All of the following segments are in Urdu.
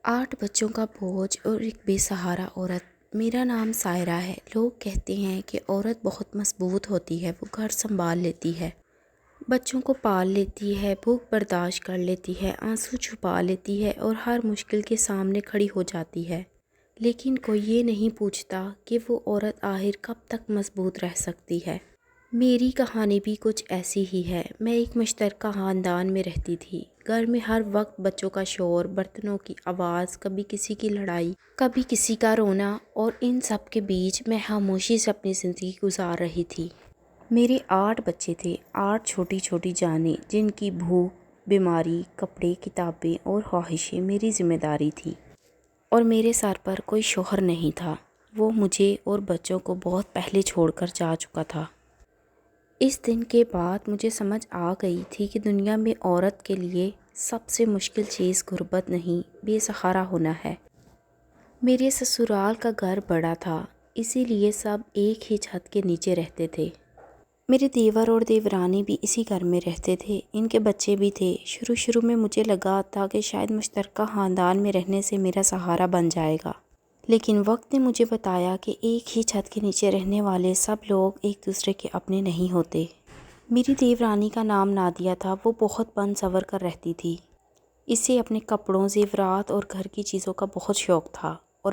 8 بچوں کا بوجھ اور ایک بے سہارا عورت۔ میرا نام سائرہ ہے۔ لوگ کہتے ہیں کہ عورت بہت مضبوط ہوتی ہے، وہ گھر سنبھال لیتی ہے، بچوں کو پال لیتی ہے، بھوک برداشت کر لیتی ہے، آنسو چھپا لیتی ہے اور ہر مشکل کے سامنے کھڑی ہو جاتی ہے۔ لیکن کوئی یہ نہیں پوچھتا کہ وہ عورت آخر کب تک مضبوط رہ سکتی ہے۔ میری کہانی بھی کچھ ایسی ہی ہے۔ میں ایک مشترکہ خاندان میں رہتی تھی۔ گھر میں ہر وقت بچوں کا شور، برتنوں کی آواز، کبھی کسی کی لڑائی، کبھی کسی کا رونا، اور ان سب کے بیچ میں خاموشی سے اپنی زندگی گزار رہی تھی۔ میرے 8 بچے تھے، 8 چھوٹی چھوٹی جانیں جن کی بھوک، بیماری، کپڑے، کتابیں اور خواہشیں میری ذمہ داری تھی۔ اور میرے سر پر کوئی شوہر نہیں تھا، وہ مجھے اور بچوں کو بہت پہلے چھوڑ کر جا چکا تھا۔ اس دن کے بعد مجھے سمجھ آ گئی تھی کہ دنیا میں عورت کے لیے سب سے مشکل چیز غربت نہیں، بے سہارا ہونا ہے۔ میرے سسرال کا گھر بڑا تھا، اسی لیے سب ایک ہی چھت کے نیچے رہتے تھے۔ میرے دیور اور دیورانی بھی اسی گھر میں رہتے تھے، ان کے بچے بھی تھے۔ شروع میں مجھے لگا تھا کہ شاید مشترکہ خاندان میں رہنے سے میرا سہارا بن جائے گا، لیکن وقت نے مجھے بتایا کہ ایک ہی چھت کے نیچے رہنے والے سب لوگ ایک دوسرے کے اپنے نہیں ہوتے۔ میری دیورانی کا نام نادیہ تھا، وہ بہت بن سنور کر رہتی تھی۔ اسے اپنے کپڑوں، زیورات اور گھر کی چیزوں کا بہت شوق تھا، اور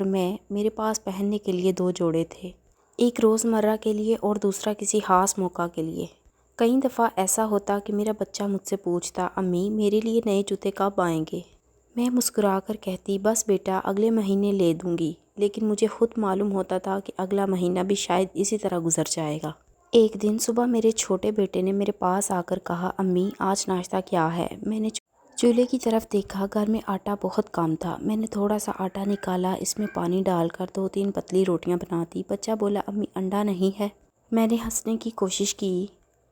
میرے پاس پہننے کے لیے 2 جوڑے تھے، ایک روزمرہ کے لیے اور دوسرا کسی خاص موقع کے لیے۔ کئی دفعہ ایسا ہوتا کہ میرا بچہ مجھ سے پوچھتا، امی میرے لیے نئے جوتے کب آئیں گے؟ میں مسکرا کر کہتی، بس بیٹا اگلے مہینے لے دوں گی، لیکن مجھے خود معلوم ہوتا تھا کہ اگلا مہینہ بھی شاید اسی طرح گزر جائے گا۔ ایک دن صبح میرے چھوٹے بیٹے نے میرے پاس آ کر کہا، امی آج ناشتہ کیا ہے؟ میں نے چولہے کی طرف دیکھا، گھر میں آٹا بہت کم تھا۔ میں نے تھوڑا سا آٹا نکالا، اس میں پانی ڈال کر 2-3 پتلی روٹیاں بنا دی۔ بچہ بولا، امی انڈا نہیں ہے؟ میں نے ہنسنے کی کوشش کی،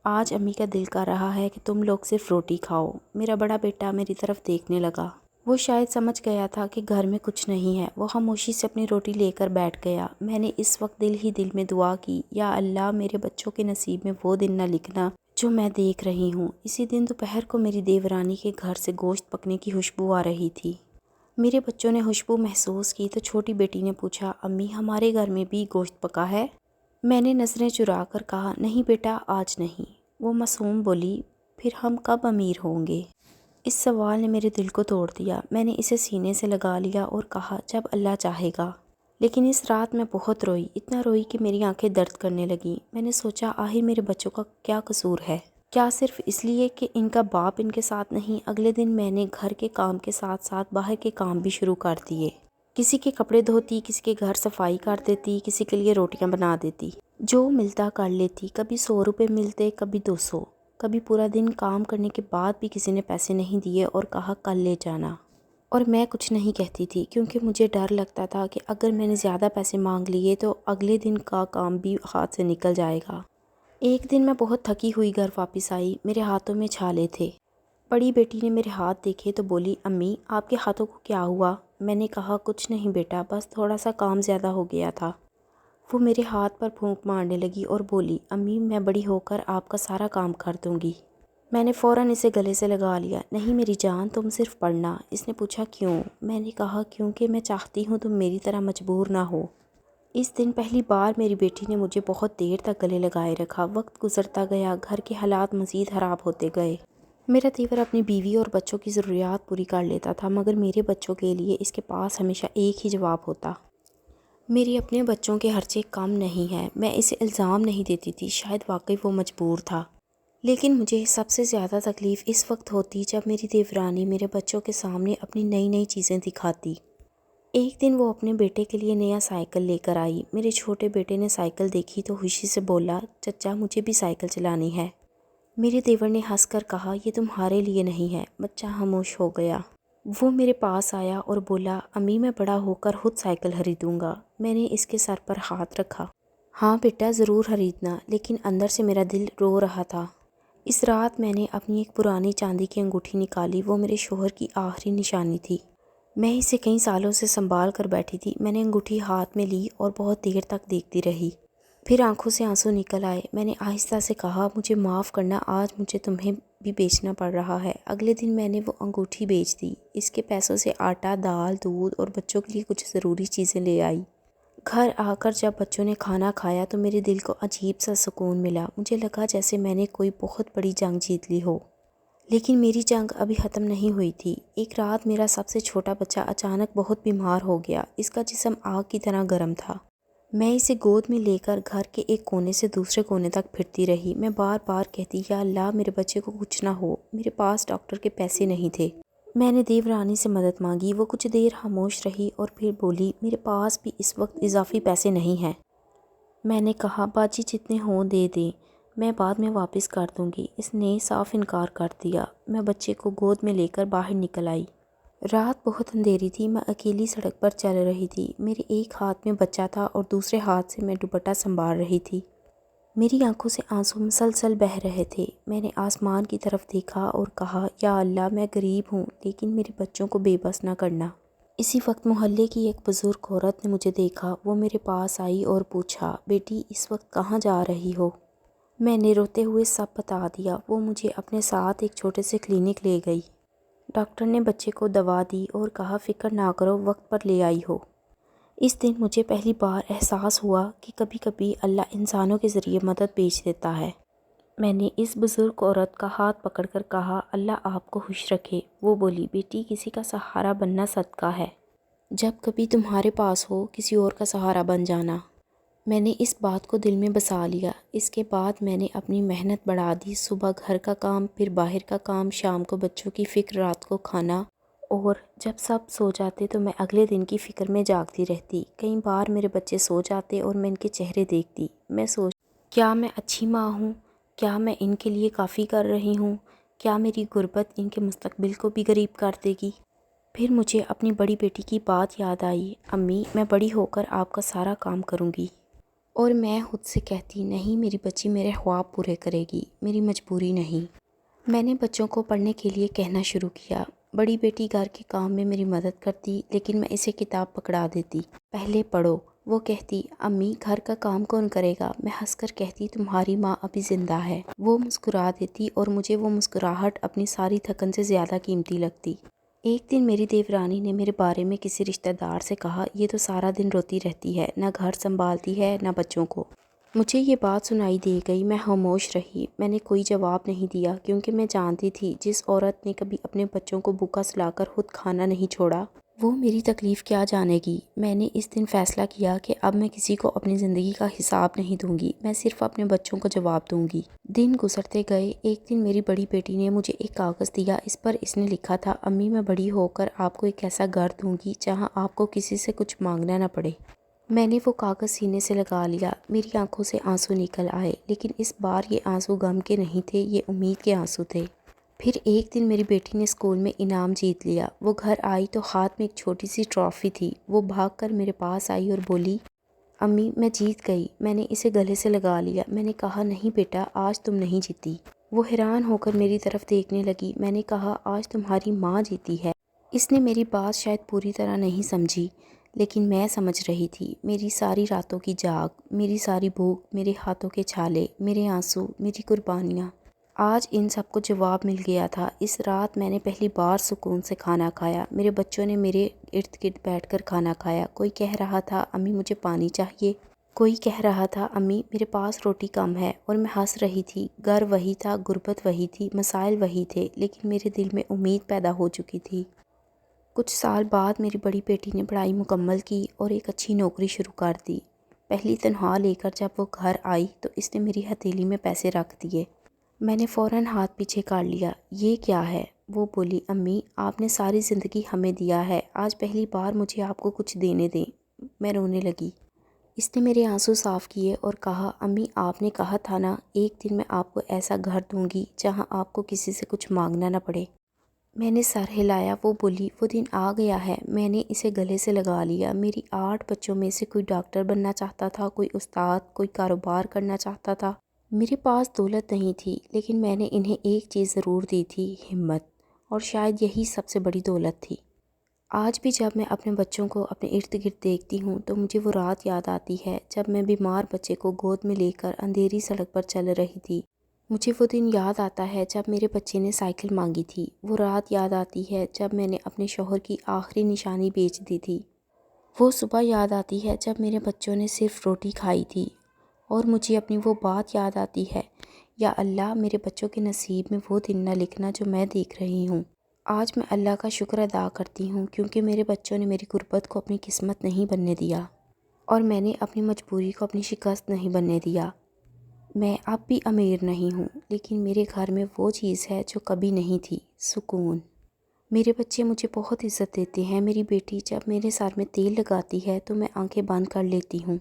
آج امی کا دل کر رہا ہے کہ تم لوگ صرف روٹی کھاؤ۔ میرا بڑا بیٹا میری طرف دیکھنے لگا، وہ شاید سمجھ گیا تھا کہ گھر میں کچھ نہیں ہے۔ وہ خاموشی سے اپنی روٹی لے کر بیٹھ گیا۔ میں نے اس وقت دل ہی دل میں دعا کی، یا اللہ میرے بچوں کے نصیب میں وہ دن نہ لکھنا جو میں دیکھ رہی ہوں۔ اسی دن دوپہر کو میری دیورانی کے گھر سے گوشت پکنے کی خوشبو آ رہی تھی۔ میرے بچوں نے خوشبو محسوس کی تو چھوٹی بیٹی نے پوچھا، امی ہمارے گھر میں بھی گوشت پکا ہے؟ میں نے نظریں چرا کر کہا، نہیں بیٹا آج نہیں۔ وہ معصوم بولی، پھر ہم کب امیر ہوں گے؟ اس سوال نے میرے دل کو توڑ دیا۔ میں نے اسے سینے سے لگا لیا اور کہا، جب اللہ چاہے گا۔ لیکن اس رات میں بہت روئی، اتنا روئی کہ میری آنکھیں درد کرنے لگیں۔ میں نے سوچا، آخر میرے بچوں کا کیا قصور ہے؟ کیا صرف اس لیے کہ ان کا باپ ان کے ساتھ نہیں؟ اگلے دن میں نے گھر کے کام کے ساتھ ساتھ باہر کے کام بھی شروع کر دیے۔ کسی کے کپڑے دھوتی، کسی کے گھر صفائی کر دیتی، کسی کے لیے روٹیاں بنا دیتی، جو ملتا کر لیتی۔ کبھی 100 روپے ملتے، کبھی 200۔ کبھی پورا دن کام کرنے کے بعد بھی کسی نے پیسے نہیں دیے اور کہا کل لے جانا، اور میں کچھ نہیں کہتی تھی، کیونکہ مجھے ڈر لگتا تھا کہ اگر میں نے زیادہ پیسے مانگ لیے تو اگلے دن کا کام بھی ہاتھ سے نکل جائے گا۔ ایک دن میں بہت تھکی ہوئی گھر واپس آئی، میرے ہاتھوں میں چھالے تھے۔ بڑی بیٹی نے میرے ہاتھ دیکھے تو بولی، امی آپ کے ہاتھوں کو کیا ہوا؟ میں نے کہا، کچھ نہیں بیٹا، بس تھوڑا سا کام زیادہ ہو گیا تھا۔ وہ میرے ہاتھ پر پھونک مارنے لگی اور بولی، امی میں بڑی ہو کر آپ کا سارا کام کر دوں گی۔ میں نے فوراً اسے گلے سے لگا لیا، نہیں میری جان تم صرف پڑھنا۔ اس نے پوچھا کیوں؟ میں نے کہا کیونکہ میں چاہتی ہوں تم میری طرح مجبور نہ ہو۔ اس دن پہلی بار میری بیٹی نے مجھے بہت دیر تک گلے لگائے رکھا۔ وقت گزرتا گیا، گھر کے حالات مزید خراب ہوتے گئے۔ میرا دیور اپنی بیوی اور بچوں کی ضروریات پوری کر لیتا تھا، مگر میرے بچوں کے لیے اس کے پاس ہمیشہ ایک ہی جواب ہوتا، میرے اپنے بچوں کے خرچے کم نہیں ہیں۔ میں اسے الزام نہیں دیتی تھی، شاید واقعی وہ مجبور تھا، لیکن مجھے سب سے زیادہ تکلیف اس وقت ہوتی جب میری دیورانی میرے بچوں کے سامنے اپنی نئی نئی چیزیں دکھاتی۔ ایک دن وہ اپنے بیٹے کے لیے نیا سائیکل لے کر آئی۔ میرے چھوٹے بیٹے نے سائیکل دیکھی تو خوشی سے بولا، چچا مجھے بھی سائیکل چلانی ہے۔ میرے دیور نے ہنس کر کہا، یہ تمہارے لیے نہیں ہے۔ بچہ خاموش ہو گیا۔ وہ میرے پاس آیا اور بولا، امی میں بڑا ہو کر خود سائیکل خریدوں گا۔ میں نے اس کے سر پر ہاتھ رکھا، ہاں بیٹا ضرور خریدنا، لیکن اندر سے میرا دل رو رہا تھا۔ اس رات میں نے اپنی ایک پرانی چاندی کی انگوٹھی نکالی، وہ میرے شوہر کی آخری نشانی تھی۔ میں اسے کئی سالوں سے سنبھال کر بیٹھی تھی۔ میں نے انگوٹھی ہاتھ میں لی اور بہت دیر تک دیکھتی رہی، پھر آنکھوں سے آنسو نکل آئے۔ میں نے آہستہ سے کہا، مجھے معاف کرنا، آج مجھے تمہیں بھی بیچنا پڑ رہا ہے۔ اگلے دن میں نے وہ انگوٹھی بیچ دی۔ اس کے پیسوں سے آٹا، دال، دودھ اور بچوں کے لیے کچھ ضروری چیزیں لے آئی۔ گھر آ کر جب بچوں نے کھانا کھایا تو میرے دل کو عجیب سا سکون ملا۔ مجھے لگا جیسے میں نے کوئی بہت بڑی جنگ جیت لی ہو۔ لیکن میری جنگ ابھی ختم نہیں ہوئی تھی۔ ایک رات میرا سب سے چھوٹا بچہ اچانک بہت بیمار ہو گیا۔ اس کا جسم آگ کی طرح گرم تھا۔ میں اسے گود میں لے کر گھر کے ایک کونے سے دوسرے کونے تک پھرتی رہی۔ میں بار بار کہتی، یا اللہ میرے بچے کو کچھ نہ ہو۔ میرے پاس ڈاکٹر کے پیسے نہیں تھے۔ میں نے دیو رانی سے مدد مانگی۔ وہ کچھ دیر خاموش رہی اور پھر بولی، میرے پاس بھی اس وقت اضافی پیسے نہیں ہیں۔ میں نے کہا، باجی جتنے ہوں دے دیں، میں بعد میں واپس کر دوں گی۔ اس نے صاف انکار کر دیا۔ میں بچے کو گود میں لے کر باہر نکل آئی۔ رات بہت اندھیری تھی۔ میں اکیلی سڑک پر چل رہی تھی۔ میرے ایک ہاتھ میں بچہ تھا اور دوسرے ہاتھ سے میں دوپٹہ سنبھال رہی تھی۔ میری آنکھوں سے آنسو مسلسل بہہ رہے تھے۔ میں نے آسمان کی طرف دیکھا اور کہا، یا اللہ میں غریب ہوں لیکن میرے بچوں کو بے بس نہ کرنا۔ اسی وقت محلے کی ایک بزرگ عورت نے مجھے دیکھا۔ وہ میرے پاس آئی اور پوچھا، بیٹی اس وقت کہاں جا رہی ہو؟ میں نے روتے ہوئے سب بتا دیا۔ وہ مجھے اپنے ساتھ ایک چھوٹے سے کلینک لے گئی۔ ڈاکٹر نے بچے کو دوا دی اور کہا، فکر نہ کرو، وقت پر لے آئی ہو۔ اس دن مجھے پہلی بار احساس ہوا کہ کبھی کبھی اللہ انسانوں کے ذریعے مدد بھیج دیتا ہے۔ میں نے اس بزرگ عورت کا ہاتھ پکڑ کر کہا، اللہ آپ کو خوش رکھے۔ وہ بولی، بیٹی کسی کا سہارا بننا صدقہ ہے۔ جب کبھی تمہارے پاس ہو کسی اور کا سہارا بن جانا۔ میں نے اس بات کو دل میں بسا لیا۔ اس کے بعد میں نے اپنی محنت بڑھا دی۔ صبح گھر کا کام، پھر باہر کا کام، شام کو بچوں کی فکر، رات کو کھانا، اور جب سب سو جاتے تو میں اگلے دن کی فکر میں جاگتی رہتی۔ کئی بار میرے بچے سو جاتے اور میں ان کے چہرے دیکھتی۔ میں کیا میں اچھی ماں ہوں؟ کیا میں ان کے لیے کافی کر رہی ہوں؟ کیا میری غربت ان کے مستقبل کو بھی غریب کر دے گی؟ پھر مجھے اپنی بڑی بیٹی کی بات یاد آئی، امی میں بڑی ہو کر آپ کا سارا کام کروں گی۔ اور میں خود سے کہتی، نہیں میری بچی میرے خواب پورے کرے گی، میری مجبوری نہیں۔ میں نے بچوں کو پڑھنے کے لیے کہنا شروع کیا۔ بڑی بیٹی گھر کے کام میں میری مدد کرتی لیکن میں اسے کتاب پکڑا دیتی۔ پہلے پڑھو۔ وہ کہتی، امی گھر کا کام کون کرے گا؟ میں ہنس کر کہتی، تمہاری ماں ابھی زندہ ہے۔ وہ مسکرا دیتی اور مجھے وہ مسکراہٹ اپنی ساری تھکن سے زیادہ قیمتی لگتی۔ ایک دن میری دیو رانی نے میرے بارے میں کسی رشتہ دار سے کہا، یہ تو سارا دن روتی رہتی ہے، نہ گھر سنبھالتی ہے نہ بچوں کو۔ مجھے یہ بات سنائی دے گئی۔ میں خاموش رہی۔ میں نے کوئی جواب نہیں دیا کیونکہ میں جانتی تھی جس عورت نے کبھی اپنے بچوں کو بھوکا سلا کر خود کھانا نہیں چھوڑا، وہ میری تکلیف کیا جانے گی۔ میں نے اس دن فیصلہ کیا کہ اب میں کسی کو اپنی زندگی کا حساب نہیں دوں گی، میں صرف اپنے بچوں کو جواب دوں گی۔ دن گزرتے گئے۔ ایک دن میری بڑی بیٹی نے مجھے ایک کاغذ دیا۔ اس پر اس نے لکھا تھا، امی میں بڑی ہو کر آپ کو ایک ایسا گھر دوں گی جہاں آپ کو کسی سے کچھ مانگنا نہ پڑے۔ میں نے وہ کاغذ سینے سے لگا لیا۔ میری آنکھوں سے آنسو نکل آئے، لیکن اس بار یہ آنسو غم کے نہیں تھے، یہ امید کے آنسو تھے۔ پھر ایک دن میری بیٹی نے اسکول میں انعام جیت لیا۔ وہ گھر آئی تو ہاتھ میں ایک چھوٹی سی ٹرافی تھی۔ وہ بھاگ کر میرے پاس آئی اور بولی، امی میں جیت گئی۔ میں نے اسے گلے سے لگا لیا۔ میں نے کہا، نہیں بیٹا آج تم نہیں جیتی۔ وہ حیران ہو کر میری طرف دیکھنے لگی۔ میں نے کہا، آج تمہاری ماں جیتی ہے۔ اس نے میری بات شاید پوری طرح نہیں سمجھی، لیکن میں سمجھ رہی تھی۔ میری ساری راتوں کی جاگ، میری ساری بھوک، میرے ہاتھوں کے چھالے، میرے آنسو، میری قربانیاں، آج ان سب کو جواب مل گیا تھا۔ اس رات میں نے پہلی بار سکون سے کھانا کھایا۔ میرے بچوں نے میرے ارد گرد بیٹھ کر کھانا کھایا۔ کوئی کہہ رہا تھا، امی مجھے پانی چاہیے۔ کوئی کہہ رہا تھا، امی میرے پاس روٹی کم ہے، اور میں ہنس رہی تھی۔ گھر وہی تھا، غربت وہی تھی، مسائل وہی تھے، لیکن میرے دل میں امید پیدا ہو چکی تھی۔ کچھ سال بعد میری بڑی بیٹی نے پڑھائی مکمل کی اور ایک اچھی نوکری شروع کر دی۔ پہلی تنخواہ لے کر جب وہ گھر آئی تو اس نے میری ہتھیلی میں پیسے رکھ دیے۔ میں نے فوراً ہاتھ پیچھے کر لیا۔ یہ کیا ہے؟ وہ بولی، امی آپ نے ساری زندگی ہمیں دیا ہے، آج پہلی بار مجھے آپ کو کچھ دینے دیں۔ میں رونے لگی۔ اس نے میرے آنسو صاف کیے اور کہا، امی آپ نے کہا تھا نا ایک دن میں آپ کو ایسا گھر دوں گی جہاں آپ کو کسی سے کچھ مانگنا نہ پڑے۔ میں نے سر ہلایا۔ وہ بولی، وہ دن آ گیا ہے۔ میں نے اسے گلے سے لگا لیا۔ میری 8 بچوں میں سے کوئی ڈاکٹر بننا چاہتا تھا، کوئی استاد، کوئی کاروبار کرنا چاہتا تھا۔ میرے پاس دولت نہیں تھی، لیکن میں نے انہیں ایک چیز ضرور دی تھی، ہمت، اور شاید یہی سب سے بڑی دولت تھی۔ آج بھی جب میں اپنے بچوں کو اپنے ارد گرد دیکھتی ہوں تو مجھے وہ رات یاد آتی ہے جب میں بیمار بچے کو گود میں لے کر اندھیری سڑک پر چل رہی تھی۔ مجھے وہ دن یاد آتا ہے جب میرے بچے نے سائیکل مانگی تھی، وہ رات یاد آتی ہے جب میں نے اپنے شوہر کی آخری نشانی بیچ دی تھی، وہ صبح یاد آتی ہے جب میرے بچوں نے صرف روٹی کھائی تھی، اور مجھے اپنی وہ بات یاد آتی ہے، یا اللہ میرے بچوں کے نصیب میں وہ دن نہ لکھنا جو میں دیکھ رہی ہوں۔ آج میں اللہ کا شکر ادا کرتی ہوں کیونکہ میرے بچوں نے میری غربت کو اپنی قسمت نہیں بننے دیا، اور میں نے اپنی مجبوری کو اپنی شکست نہیں بننے دیا۔ میں اب بھی امیر نہیں ہوں، لیکن میرے گھر میں وہ چیز ہے جو کبھی نہیں تھی، سکون۔ میرے بچے مجھے بہت عزت دیتے ہیں۔ میری بیٹی جب میرے سر میں تیل لگاتی ہے تو میں آنکھیں بند کر لیتی ہوں۔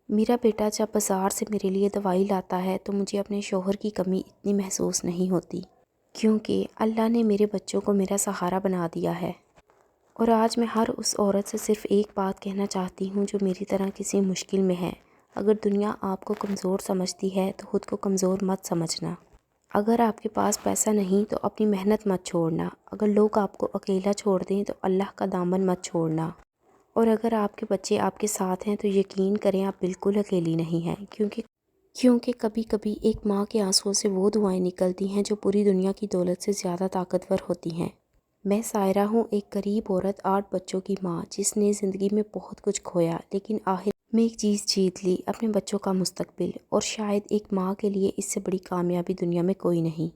میرا بیٹا جب بازار سے میرے لیے دوائی لاتا ہے تو مجھے اپنے شوہر کی کمی اتنی محسوس نہیں ہوتی، کیونکہ اللہ نے میرے بچوں کو میرا سہارا بنا دیا ہے۔ اور آج میں ہر اس عورت سے صرف ایک بات کہنا چاہتی ہوں جو میری طرح کسی مشکل میں ہے، اگر دنیا آپ کو کمزور سمجھتی ہے تو خود کو کمزور مت سمجھنا۔ اگر آپ کے پاس پیسہ نہیں تو اپنی محنت مت چھوڑنا۔ اگر لوگ آپ کو اکیلا چھوڑ دیں تو اللہ کا دامن مت چھوڑنا۔ اور اگر آپ کے بچے آپ کے ساتھ ہیں تو یقین کریں آپ بالکل اکیلی نہیں ہیں، کیونکہ کبھی کبھی ایک ماں کے آنسوؤں سے وہ دعائیں نکلتی ہیں جو پوری دنیا کی دولت سے زیادہ طاقتور ہوتی ہیں۔ میں سائرہ ہوں، ایک غریب عورت، 8 بچوں کی ماں، جس نے زندگی میں بہت کچھ کھویا لیکن آخر میں ایک چیز جیت لی، اپنے بچوں کا مستقبل، اور شاید ایک ماں کے لیے اس سے بڑی کامیابی دنیا میں کوئی نہیں۔